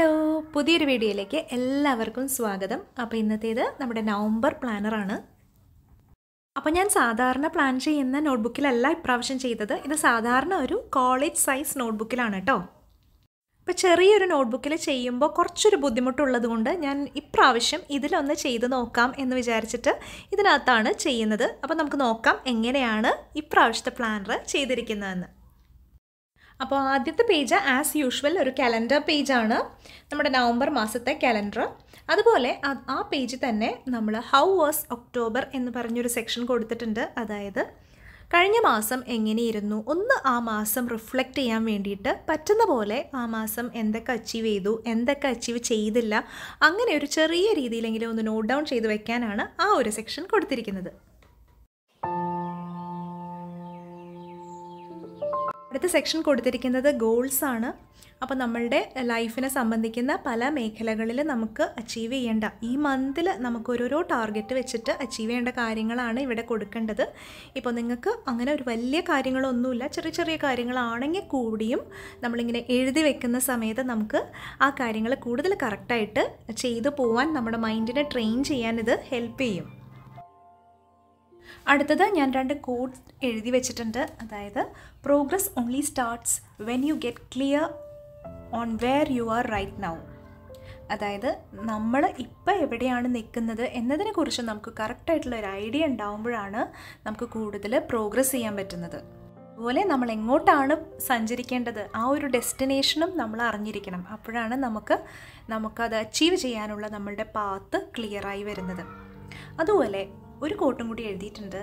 Hello, പുതിയൊരു വീഡിയോയിലേക്ക് എല്ലാവർക്കും സ്വാഗതം. അപ്പോൾ ഇന്നത്തേത് നമ്മുടെ നവംബർ പ്ലാനറാണ്. അപ്പോൾ ഞാൻ സാധാരണ പ്ലാൻ ചെയ്യുന്ന നോട്ട്ബുക്കിലല്ല ഇപ്രാവശ്യം ചെയ്തത്. ഇത് സാധാരണ ഒരു കോളേജ് സൈസ് നോട്ട്ബുക്കിലാണ് കേട്ടോ. അപ്പോൾ ചെറിയൊരു നോട്ട്ബുക്കിൽ ചെയ്യുമ്പോൾ കുറച്ചൊരു ബുദ്ധിമുട്ടുള്ളത് കൊണ്ട് ഞാൻ ഇപ്രാവശ്യം ഇതിലൊന്ന് ചെയ്ത് നോക്കാം എന്ന് വിചാരിച്ചിട്ട് ഇതിനകത്താണ് ചെയ്യുന്നത്. അപ്പോൾ നമുക്ക് നോക്കാം എങ്ങനെയാണ് ഇപ്രാവശ്യത്തെ പ്ലാനർ ചെയ്തിരിക്കുന്നതെന്ന്. അപ്പോൾ ആദ്യത്തെ പേജ് ആസ് യൂഷ്വൽ ഒരു കലണ്ടർ പേജാണ്, നമ്മുടെ നവംബർ മാസത്തെ കലണ്ടർ. അതുപോലെ ആ പേജിൽ തന്നെ നമ്മൾ ഹൗ വാസ് ഒക്ടോബർ എന്ന് പറഞ്ഞൊരു സെക്ഷൻ കൊടുത്തിട്ടുണ്ട്. അതായത് കഴിഞ്ഞ മാസം എങ്ങനെയിരുന്നു ഒന്ന് ആ മാസം റിഫ്ലക്റ്റ് ചെയ്യാൻ വേണ്ടിയിട്ട് പറ്റുന്ന പോലെ ആ മാസം എന്തൊക്കെ അച്ചീവ് ചെയ്തു, എന്തൊക്കെ അച്ചീവ് ചെയ്തില്ല, അങ്ങനെ ഒരു ചെറിയ രീതിയിലെങ്കിലും ഒന്ന് നോട്ട് ഡൗൺ ചെയ്ത് വെക്കാനാണ് ആ ഒരു സെക്ഷൻ കൊടുത്തിരിക്കുന്നത്. അടുത്ത സെക്ഷൻ കൊടുത്തിരിക്കുന്നത് ഗോൾസ് ആണ്. അപ്പോൾ നമ്മളുടെ ലൈഫിനെ സംബന്ധിക്കുന്ന പല മേഖലകളിൽ നമുക്ക് അച്ചീവ് ചെയ്യേണ്ട, ഈ മന്തിൽ നമുക്ക് ഓരോരോ ടാർഗറ്റ് വെച്ചിട്ട് അച്ചീവ് ചെയ്യേണ്ട കാര്യങ്ങളാണ് ഇവിടെ കൊടുക്കേണ്ടത്. ഇപ്പോൾ നിങ്ങൾക്ക് അങ്ങനെ ഒരു വലിയ കാര്യങ്ങളൊന്നുമില്ല, ചെറിയ ചെറിയ കാര്യങ്ങളാണെങ്കിൽ കൂടിയും നമ്മളിങ്ങനെ എഴുതി വെക്കുന്ന സമയത്ത് നമുക്ക് ആ കാര്യങ്ങൾ കൂടുതൽ കറക്റ്റായിട്ട് ചെയ്തു പോകാൻ നമ്മുടെ മൈൻഡിനെ ട്രെയിൻ ചെയ്യാൻ ഇത് ഹെൽപ്പ് ചെയ്യും. അടുത്തത് ഞാൻ 2 കോഡ്സ് എഴുതി വെച്ചിട്ടുണ്ട്. അതായത് progress only starts when you get clear on where you are right now. അതായത് നമ്മൾ ഇപ്പോൾ എവിടെയാണ് നിൽക്കുന്നത് എന്നതിനെക്കുറിച്ച് നമുക്ക് കറക്റ്റായിട്ടുള്ള ഒരു ഐഡിയ ഉണ്ടാകുമ്പോഴാണ് നമുക്ക് കൂടുതൽ പ്രോഗ്രസ് ചെയ്യാൻ പറ്റുന്നത്. അതുപോലെ നമ്മൾ എങ്ങോട്ടാണ് സഞ്ചരിക്കേണ്ടത് ആ ഒരു ഡെസ്റ്റിനേഷനും നമ്മൾ അറിഞ്ഞിരിക്കണം. അപ്പോഴാണ് നമുക്കത് അച്ചീവ് ചെയ്യാനുള്ള നമ്മളുടെ പാത്ത് ക്ലിയറായി വരുന്നത്. അതുപോലെ ഒരു കോട്ടും കൂടി എഴുതിയിട്ടുണ്ട്.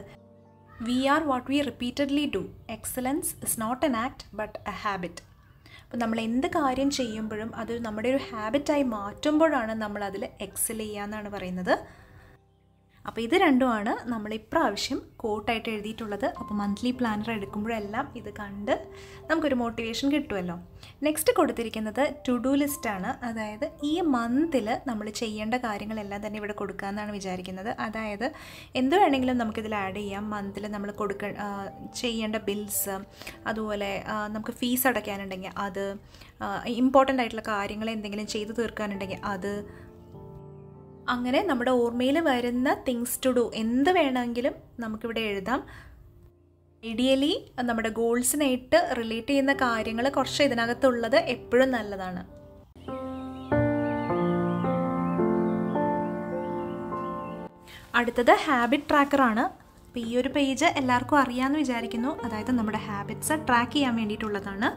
We are what we repeatedly do. Excellence is not an act but a habit. അപ്പോൾ നമ്മൾ എന്ത് കാര്യം ചെയ്യുമ്പോഴും അത് നമ്മുടെ ഒരു ഹാബിറ്റായി മാറ്റുമ്പോഴാണ് നമ്മളതിൽ എക്സൽ ചെയ്യുക എന്നാണ് പറയുന്നത്. അപ്പോൾ ഇത് രണ്ടുമാണ് നമ്മൾ ഇപ്രാവശ്യം കോട്ടായിട്ട് എഴുതിയിട്ടുള്ളത്. അപ്പോൾ മന്ത്ലി പ്ലാനർ എടുക്കുമ്പോഴെല്ലാം ഇത് കണ്ട് നമുക്കൊരു മോട്ടിവേഷൻ കിട്ടുമല്ലോ. നെക്സ്റ്റ് കൊടുത്തിരിക്കുന്നത് ടു ഡു ലിസ്റ്റാണ്. അതായത് ഈ മന്തിൽ നമ്മൾ ചെയ്യേണ്ട കാര്യങ്ങളെല്ലാം തന്നെ ഇവിടെ കൊടുക്കാമെന്നാണ് വിചാരിക്കുന്നത്. അതായത് എന്ത് വേണമെങ്കിലും നമുക്കിതിൽ ആഡ് ചെയ്യാം. മന്തിൽ നമ്മൾ ചെയ്യേണ്ട ബിൽസ്, അതുപോലെ നമുക്ക് ഫീസ് അടയ്ക്കാനുണ്ടെങ്കിൽ അത്, ഇമ്പോർട്ടൻ്റ് ആയിട്ടുള്ള കാര്യങ്ങൾ എന്തെങ്കിലും ചെയ്തു തീർക്കാനുണ്ടെങ്കിൽ അത്, അങ്ങനെ നമ്മുടെ ഓർമ്മയിൽ വരുന്ന തിങ്സ് ടു ഡു എന്ത് വേണമെങ്കിലും നമുക്കിവിടെ എഴുതാം. ഐഡിയലി നമ്മുടെ ഗോൾസിനായിട്ട് റിലേറ്റ് ചെയ്യുന്ന കാര്യങ്ങൾ കുറച്ച് ഇതിനകത്തുള്ളത് എപ്പോഴും നല്ലതാണ്. അടുത്തത് ഹാബിറ്റ് ട്രാക്കറാണ്. അപ്പോൾ ഈ ഒരു പേജ് എല്ലാവർക്കും അറിയാമെന്ന് വിചാരിക്കുന്നു. അതായത് നമ്മുടെ ഹാബിറ്റ്സ് ട്രാക്ക് ചെയ്യാൻ വേണ്ടിയിട്ടുള്ളതാണ്.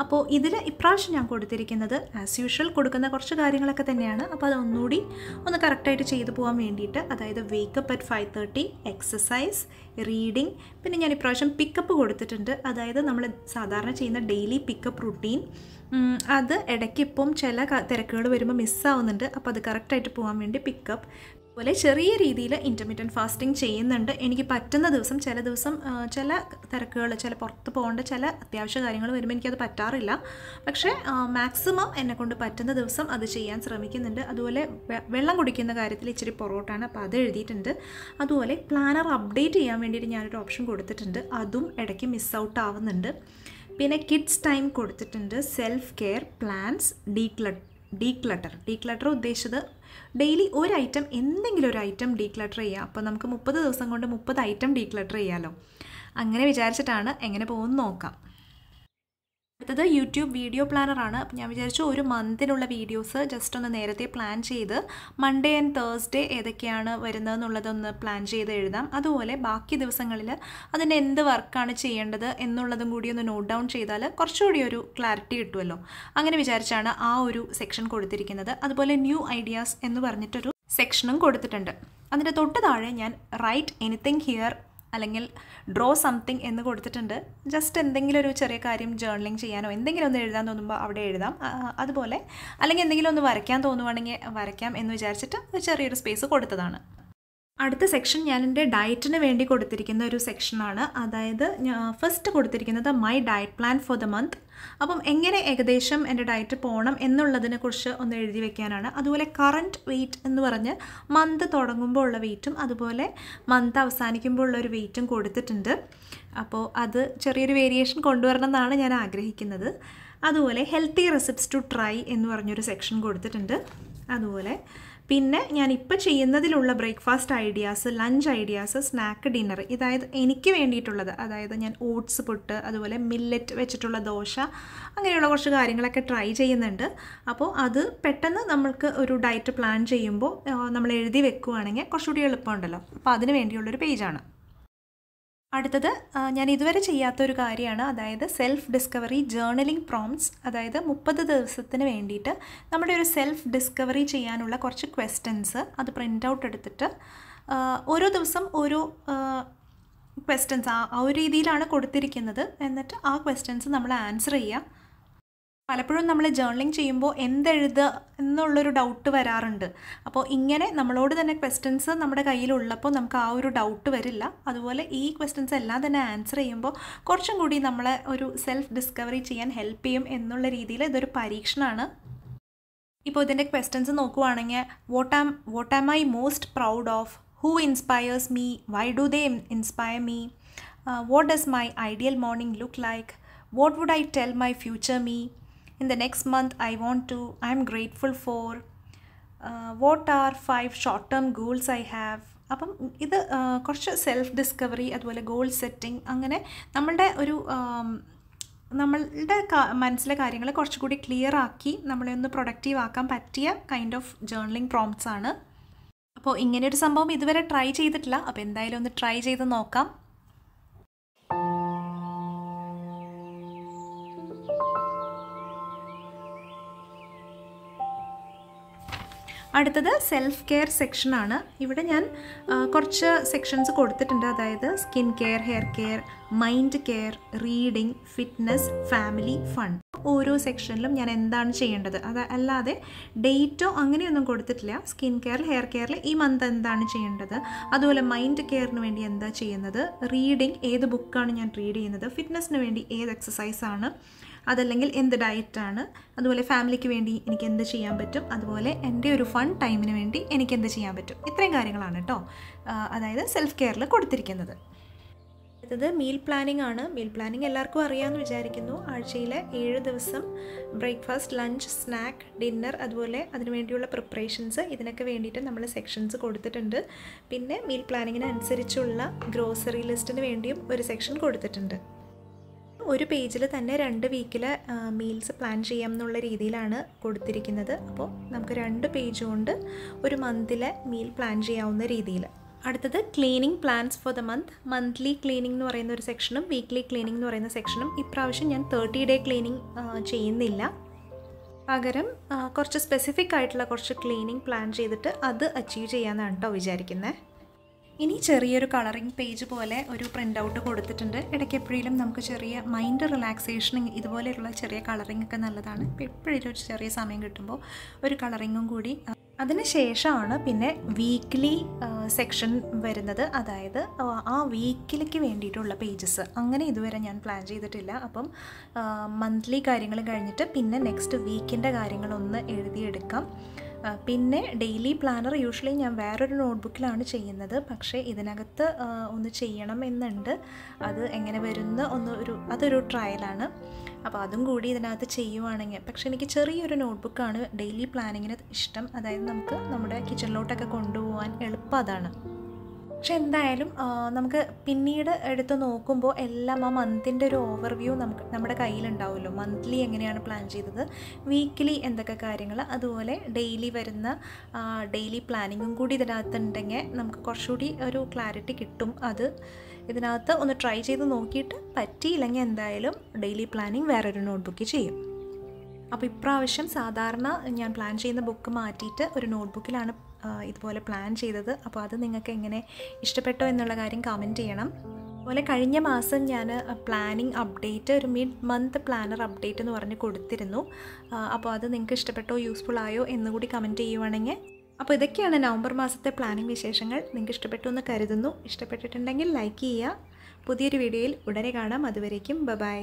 അപ്പോൾ ഇതിൽ ഇപ്രാവശ്യം ഞാൻ കൊടുത്തിരിക്കുന്നത് ആസ് യൂഷ്വൽ കൊടുക്കുന്ന കുറച്ച് കാര്യങ്ങളൊക്കെ തന്നെയാണ്. അപ്പോൾ അതൊന്നുകൂടി ഒന്ന് കറക്റ്റായിട്ട് ചെയ്തു പോകാൻ വേണ്ടിയിട്ട്, അതായത് വേക്കപ്പ് അറ്റ് 5:30, എക്സസൈസ്, റീഡിങ്, പിന്നെ ഞാൻ ഇപ്രാവശ്യം പിക്കപ്പ് കൊടുത്തിട്ടുണ്ട്. അതായത് നമ്മൾ സാധാരണ ചെയ്യുന്ന ഡെയിലി പിക്കപ്പ് റുട്ടീൻ, അത് ഇടയ്ക്ക് ഇപ്പം ചില തിരക്കുകൾ വരുമ്പോൾ മിസ്സാവുന്നുണ്ട്. അപ്പോൾ അത് കറക്റ്റായിട്ട് പോകാൻ വേണ്ടി പിക്കപ്പ്. അതുപോലെ ചെറിയ രീതിയിൽ ഇൻ്റർമീഡിയറ്റ് ഫാസ്റ്റിംഗ് ചെയ്യുന്നുണ്ട്. എനിക്ക് പറ്റുന്ന ദിവസം, ചില ദിവസം ചില തിരക്കുകൾ, ചില പുറത്ത് പോകേണ്ട ചില അത്യാവശ്യ കാര്യങ്ങൾ വരുമ്പോൾ എനിക്കത് പറ്റാറില്ല. പക്ഷേ മാക്സിമം എന്നെക്കൊണ്ട് പറ്റുന്ന ദിവസം അത് ചെയ്യാൻ ശ്രമിക്കുന്നുണ്ട്. അതുപോലെ വെള്ളം കുടിക്കുന്ന കാര്യത്തിൽ ഇച്ചിരി പുറകോട്ടാണ്, അപ്പോൾ അത് എഴുതിയിട്ടുണ്ട്. അതുപോലെ പ്ലാനർ അപ്ഡേറ്റ് ചെയ്യാൻ വേണ്ടിയിട്ട് ഞാനൊരു ഓപ്ഷൻ കൊടുത്തിട്ടുണ്ട്, അതും ഇടയ്ക്ക് മിസ് ഔട്ട് ആവുന്നുണ്ട്. പിന്നെ കിഡ്സ് ടൈം കൊടുത്തിട്ടുണ്ട്. സെൽഫ് കെയർ, പ്ലാൻസ്, ഡീക്ലട്ടർ ഉദ്ദേശിച്ചത് ഡെയിലി ഒരു ഐറ്റം, എന്തെങ്കിലും ഒരു ഐറ്റം ഡീക്ലട്ടർ ചെയ്യുക. അപ്പോൾ നമുക്ക് 30 ദിവസം കൊണ്ട് 30 ഐറ്റം ഡീക്ലട്ടർ ചെയ്യാമല്ലോ. അങ്ങനെ വിചാരിച്ചിട്ടാണ്, എങ്ങനെ പോകുമെന്ന് നോക്കാം. അടുത്തത് യൂട്യൂബ് വീഡിയോ പ്ലാനറാണ്. അപ്പോൾ ഞാൻ വിചാരിച്ചു ഒരു മന്തിനുള്ള വീഡിയോസ് ജസ്റ്റ് ഒന്ന് നേരത്തെ പ്ലാൻ ചെയ്ത് മൺഡേ ആൻഡ് തേഴ്സ്ഡേ ഏതൊക്കെയാണ് വരുന്നതെന്നുള്ളതൊന്ന് പ്ലാൻ ചെയ്ത് എഴുതാം. അതുപോലെ ബാക്കി ദിവസങ്ങളിൽ അതിൻ്റെ എന്ത് വർക്കാണ് ചെയ്യേണ്ടത് എന്നുള്ളതും കൂടി ഒന്ന് നോട്ട് ഡൗൺ ചെയ്താൽ കുറച്ചുകൂടി ഒരു ക്ലാരിറ്റി കിട്ടുമല്ലോ. അങ്ങനെ വിചാരിച്ചാണ് ആ ഒരു സെക്ഷൻ കൊടുത്തിരിക്കുന്നത്. അതുപോലെ ന്യൂ ഐഡിയാസ് എന്ന് പറഞ്ഞിട്ടൊരു സെക്ഷനും കൊടുത്തിട്ടുണ്ട്. അതിൻ്റെ തൊട്ട് താഴെ ഞാൻ റൈറ്റ് എനിത്തിങ് ഹിയർ അല്ലെങ്കിൽ ഡ്രോ സംതിങ് എന്ന് കൊടുത്തിട്ടുണ്ട്. ജസ്റ്റ് എന്തെങ്കിലും ഒരു ചെറിയ കാര്യം ജേർണലിങ് ചെയ്യാനോ എന്തെങ്കിലും ഒന്ന് എഴുതാൻ തോന്നുമ്പോൾ അവിടെ എഴുതാം. അതുപോലെ അല്ലെങ്കിൽ എന്തെങ്കിലും ഒന്ന് വരയ്ക്കാൻ തോന്നുവാണെങ്കിൽ വരയ്ക്കാം എന്ന് വിചാരിച്ചിട്ട് ചെറിയൊരു സ്പേസ് കൊടുത്തതാണ്. അടുത്ത സെക്ഷൻ ഞാൻ എൻ്റെ ഡയറ്റിന് വേണ്ടി കൊടുത്തിരിക്കുന്ന ഒരു സെക്ഷനാണ്. അതായത് ഫസ്റ്റ് കൊടുത്തിരിക്കുന്നത് my diet plan for the month. അപ്പം എങ്ങനെ ഏകദേശം എൻ്റെ ഡയറ്റ് പോകണം എന്നുള്ളതിനെക്കുറിച്ച് ഒന്ന് എഴുതി വെക്കാനാണ്. അതുപോലെ കറൻറ്റ് വെയ്റ്റ് എന്ന് പറഞ്ഞ് മന്ത് തുടങ്ങുമ്പോൾ ഉള്ള വെയ്റ്റും അതുപോലെ മന്ത് അവസാനിക്കുമ്പോൾ ഉള്ള ഒരു വെയ്റ്റും കൊടുത്തിട്ടുണ്ട്. അപ്പോൾ അത് ചെറിയൊരു വേരിയേഷൻ കൊണ്ടുവരണം എന്നാണ് ഞാൻ ആഗ്രഹിക്കുന്നത്. അതുപോലെ ഹെൽത്തി റെസിപ്റ്റ്സ് ടു ട്രൈ എന്ന് പറഞ്ഞൊരു സെക്ഷൻ കൊടുത്തിട്ടുണ്ട്. അതുപോലെ പിന്നെ ഞാനിപ്പോൾ ചെയ്യുന്നതിലുള്ള breakfast ideas, lunch ideas, snack, dinner, അതായത് എനിക്ക് വേണ്ടിയിട്ടുള്ളത്, അതായത് ഞാൻ ഓട്സ് പുട്ട്, അതുപോലെ മില്ലറ്റ് വെച്ചിട്ടുള്ള ദോശ, അങ്ങനെയുള്ള കുറച്ച് കാര്യങ്ങളൊക്കെ ട്രൈ ചെയ്യുന്നുണ്ട്. അപ്പോൾ അത് പെട്ടെന്ന് നമ്മൾക്ക് ഒരു ഡയറ്റ് പ്ലാൻ ചെയ്യുമ്പോൾ നമ്മൾ എഴുതി വെക്കുകയാണെങ്കിൽ കുറച്ചുകൂടി എളുപ്പമുണ്ടല്ലോ. അപ്പോൾ അതിന് വേണ്ടിയുള്ളൊരു പേജാണ്. അടുത്തത് ഞാൻ ഇതുവരെ ചെയ്യാത്തൊരു കാര്യമാണ്, അതായത് സെൽഫ് ഡിസ്കവറി ജേർണലിംഗ് പ്രോംപ്റ്റ്സ്. അതായത് 30 ദിവസത്തിന് വേണ്ടിയിട്ട് നമ്മുടെ ഒരു സെൽഫ് ഡിസ്കവറി ചെയ്യാനുള്ള കുറച്ച് ക്വസ്റ്റ്യൻസ് അത് പ്രിൻ്റ് ഔട്ട് എടുത്തിട്ട് ഓരോ ദിവസം ഓരോ ക്വസ്റ്റ്യൻസ് ആ ഒരു രീതിയിലാണ് കൊടുത്തിരിക്കുന്നത്. എന്നിട്ട് ആ ക്വസ്റ്റ്യൻസ് നമ്മൾ ആൻസർ ചെയ്യുക. പലപ്പോഴും നമ്മൾ ജേർണലിംഗ് ചെയ്യുമ്പോൾ എന്തെഴുതുക എന്നുള്ളൊരു ഡൗട്ട് വരാറുണ്ട്. അപ്പോൾ ഇങ്ങനെ നമ്മളോട് തന്നെ ക്വസ്റ്റ്യൻസ് നമ്മുടെ കയ്യിലുള്ളപ്പോൾ നമുക്ക് ആ ഒരു ഡൗട്ട് വരില്ല. അതുപോലെ ഈ ക്വസ്റ്റ്യൻസ് എല്ലാം തന്നെ ആൻസർ ചെയ്യുമ്പോൾ കുറച്ചും കൂടി നമ്മളെ ഒരു സെൽഫ് ഡിസ്കവറി ചെയ്യാൻ ഹെൽപ്പ് ചെയ്യും എന്നുള്ള രീതിയിൽ ഇതൊരു പരീക്ഷണമാണ്. ഇപ്പോൾ ഇതിൻ്റെ ക്വസ്റ്റ്യൻസ് നോക്കുവാണെങ്കിൽ what am I most proud of, who inspires me, why do they inspire me, what does my ideal morning look like, what would I tell my future me, in the next month I'm grateful for, what are 5 short term goals I have. അപ്പം ഇത് കുറച്ച് self discovery, അതുപോലെ goal setting, അങ്ങനെ നമ്മളുടെ മനസ്സിലെ കാര്യങ്ങൾ കുറച്ചുകൂടി clear ആക്കി നമ്മളെ ഒന്ന് പ്രൊഡക്റ്റീവ് ആക്കാൻ പറ്റിയ കൈൻഡ് ഓഫ് ജേർണലിംഗ് പ്രോംപ്റ്റ്സ് ആണ്. അപ്പോൾ ഇങ്ങനെയൊരു സംഭവം ഇതുവരെ ട്രൈ ചെയ്തിട്ടില്ല. അപ്പോൾ എന്തായാലും ഒന്ന് ട്രൈ ചെയ്ത് നോക്കാം. അടുത്തത് സെൽഫ് കെയർ സെക്ഷനാണ്. ഇവിടെ ഞാൻ കുറച്ച് സെക്ഷൻസ് കൊടുത്തിട്ടുണ്ട്. അതായത് skin care, hair care, mind care, reading, fitness, family, fun. ഓരോ സെക്ഷനിലും ഞാൻ എന്താണ് ചെയ്യേണ്ടത്, അല്ലാതെ ഡേറ്റോ അങ്ങനെയൊന്നും കൊടുത്തിട്ടില്ല. സ്കിൻ കെയർ, ഹെയർ കെയറിൽ ഈ മന്ത് എന്താണ് ചെയ്യേണ്ടത്, അതുപോലെ മൈൻഡ് കെയറിന് വേണ്ടി എന്താ ചെയ്യുന്നത്, റീഡിങ് ഏത് ബുക്കാണ് ഞാൻ റീഡ് ചെയ്യുന്നത്, ഫിറ്റ്നസ്സിന് വേണ്ടി ഏത് എക്സസൈസാണ്, അതല്ലെങ്കിൽ എന്ത് ഡയറ്റാണ്, അതുപോലെ ഫാമിലിക്ക് വേണ്ടി എനിക്ക് എന്ത് ചെയ്യാൻ പറ്റും, അതുപോലെ എൻ്റെ ഒരു ഫൺ ടൈമിന് വേണ്ടി എനിക്ക് എന്ത് ചെയ്യാൻ പറ്റും. ഇത്രയും കാര്യങ്ങളാണ് കേട്ടോ അതായത് സെൽഫ് കെയറിൽ കൊടുത്തിരിക്കുന്നത്. അടുത്തത് മീൽ പ്ലാനിംഗ് ആണ്. മീൽ പ്ലാനിംഗ് എല്ലാവർക്കും അറിയാമെന്ന് വിചാരിക്കുന്നു. ആഴ്ചയിലെ 7 ദിവസം ബ്രേക്ക്ഫാസ്റ്റ്, ലഞ്ച്, സ്നാക്ക്, ഡിന്നർ, അതുപോലെ അതിനുവേണ്ടിയുള്ള പ്രിപ്പറേഷൻസ്, ഇതിനൊക്കെ വേണ്ടിയിട്ട് നമ്മൾ സെക്ഷൻസ് കൊടുത്തിട്ടുണ്ട്. പിന്നെ മീൽ പ്ലാനിങ്ങിന് അനുസരിച്ചുള്ള ഗ്രോസറി ലിസ്റ്റിന് വേണ്ടിയും ഒരു സെക്ഷൻ കൊടുത്തിട്ടുണ്ട്. ഒരു പേജിൽ തന്നെ 2 വീക്കിലെ മീൽസ് പ്ലാൻ ചെയ്യാം എന്നുള്ള രീതിയിലാണ് കൊടുത്തിരിക്കുന്നത്. അപ്പോൾ നമുക്ക് 2 പേജ് കൊണ്ട് ഒരു മന്തിലെ മീൽ പ്ലാൻ ചെയ്യാവുന്ന രീതിയിൽ. അടുത്തത് cleaning plans for the month. Monthly cleaning എന്ന് പറയുന്ന ഒരു സെക്ഷനും വീക്ക്ലി ക്ലീനിങ് എന്ന് പറയുന്ന സെക്ഷനും. ഇപ്രാവശ്യം ഞാൻ 30 ഡേ ക്ലീനിങ് ചെയ്യുന്നില്ല. പകരം കുറച്ച് സ്പെസിഫിക് ആയിട്ടുള്ള കുറച്ച് ക്ലീനിങ് പ്ലാൻ ചെയ്തിട്ട് അത് അച്ചീവ് ചെയ്യാമെന്നാണ് കേട്ടോ വിചാരിക്കുന്നത്. ഇനി ചെറിയൊരു കളറിംഗ് പേജ് പോലെ ഒരു പ്രിൻ്റ് ഔട്ട് കൊടുത്തിട്ടുണ്ട്. ഇടയ്ക്ക് എപ്പോഴും നമുക്ക് ചെറിയ മൈൻഡ് റിലാക്സേഷനും ഇതുപോലെയുള്ള ചെറിയ കളറിംഗ് ഒക്കെ നല്ലതാണ്. എപ്പോഴും ഒരു ചെറിയ സമയം കിട്ടുമ്പോൾ ഒരു കളറിങ്ങും കൂടി. അതിന് ശേഷമാണ് പിന്നെ വീക്ക്ലി സെക്ഷൻ വരുന്നത്. അതായത് ആ വീക്കിലേക്ക് വേണ്ടിയിട്ടുള്ള പേജസ് അങ്ങനെ ഇതുവരെ ഞാൻ പ്ലാൻ ചെയ്തിട്ടില്ല. അപ്പം മന്ത്ലി കാര്യങ്ങൾ കഴിഞ്ഞിട്ട് പിന്നെ നെക്സ്റ്റ് വീക്കിൻ്റെ കാര്യങ്ങളൊന്ന് എഴുതിയെടുക്കാം. പിന്നെ ഡെയിലി പ്ലാനർ യൂഷ്വലി ഞാൻ വേറൊരു നോട്ട്ബുക്കിലാണ് ചെയ്യുന്നത്. പക്ഷേ ഇതിനകത്ത് ഒന്ന് ചെയ്യണം എന്നുണ്ട്. അത് എങ്ങനെ വരുന്ന അതൊരു ട്രയലാണ്. അപ്പോൾ അതും കൂടി ഇതിനകത്ത് ചെയ്യുവാണെങ്കിൽ. പക്ഷേ എനിക്ക് ചെറിയൊരു നോട്ട്ബുക്കാണ് ഡെയിലി പ്ലാനിങ്ങിന് ഇഷ്ടം. അതായത് നമുക്ക് നമ്മുടെ കിച്ചണിലോട്ടൊക്കെ കൊണ്ടുപോകാൻ എളുപ്പം അതാണ്. പക്ഷെ എന്തായാലും നമുക്ക് പിന്നീട് എടുത്ത് നോക്കുമ്പോൾ എല്ലാം ആ മന്തിൻ്റെ ഒരു ഓവർവ്യൂ നമ്മുടെ കയ്യിലുണ്ടാവുമല്ലോ. മന്ത്ലി എങ്ങനെയാണ് പ്ലാൻ ചെയ്തത്, വീക്കിലി എന്തൊക്കെ കാര്യങ്ങൾ, അതുപോലെ ഡെയിലി വരുന്ന ഡെയിലി പ്ലാനിങ്ങും കൂടി ഇതിനകത്തുണ്ടെങ്കിൽ നമുക്ക് കുറച്ചുകൂടി ഒരു ക്ലാരിറ്റി കിട്ടും. അത് ഇതിനകത്ത് ഒന്ന് ട്രൈ ചെയ്ത് നോക്കിയിട്ട് പറ്റിയില്ലെങ്കിൽ എന്തായാലും ഡെയിലി പ്ലാനിങ് വേറൊരു നോട്ട്ബുക്കിൽ ചെയ്യും. അപ്പോൾ ഇപ്രാവശ്യം സാധാരണ ഞാൻ പ്ലാൻ ചെയ്യുന്ന ബുക്ക് മാറ്റിയിട്ട് ഒരു നോട്ട്ബുക്കിലാണ് ഇതുപോലെ പ്ലാൻ ചെയ്തത്. അപ്പോൾ അത് നിങ്ങൾക്ക് എങ്ങനെ ഇഷ്ടപ്പെട്ടോ എന്നുള്ള കാര്യം കമൻറ്റ് ചെയ്യണം. അതുപോലെ കഴിഞ്ഞ മാസം ഞാൻ പ്ലാനിങ് അപ്ഡേറ്റ്, ഒരു മിഡ് മന്ത് പ്ലാനർ അപ്ഡേറ്റ് എന്ന് പറഞ്ഞ് കൊടുത്തിരുന്നു. അപ്പോൾ അത് നിങ്ങൾക്ക് ഇഷ്ടപ്പെട്ടോ യൂസ്ഫുൾ ആയോ എന്നുകൂടി കമൻറ്റ് ചെയ്യുവാണെങ്കിൽ. അപ്പോൾ ഇതൊക്കെയാണ് നവംബർ മാസത്തെ പ്ലാനിങ് വിശേഷങ്ങൾ. നിങ്ങൾക്ക് ഇഷ്ടപ്പെട്ടു എന്ന് കരുതുന്നു. ഇഷ്ടപ്പെട്ടിട്ടുണ്ടെങ്കിൽ ലൈക്ക് ചെയ്യുക. പുതിയൊരു വീഡിയോയിൽ ഉടനെ കാണാം. അതുവരേക്കും ബൈ.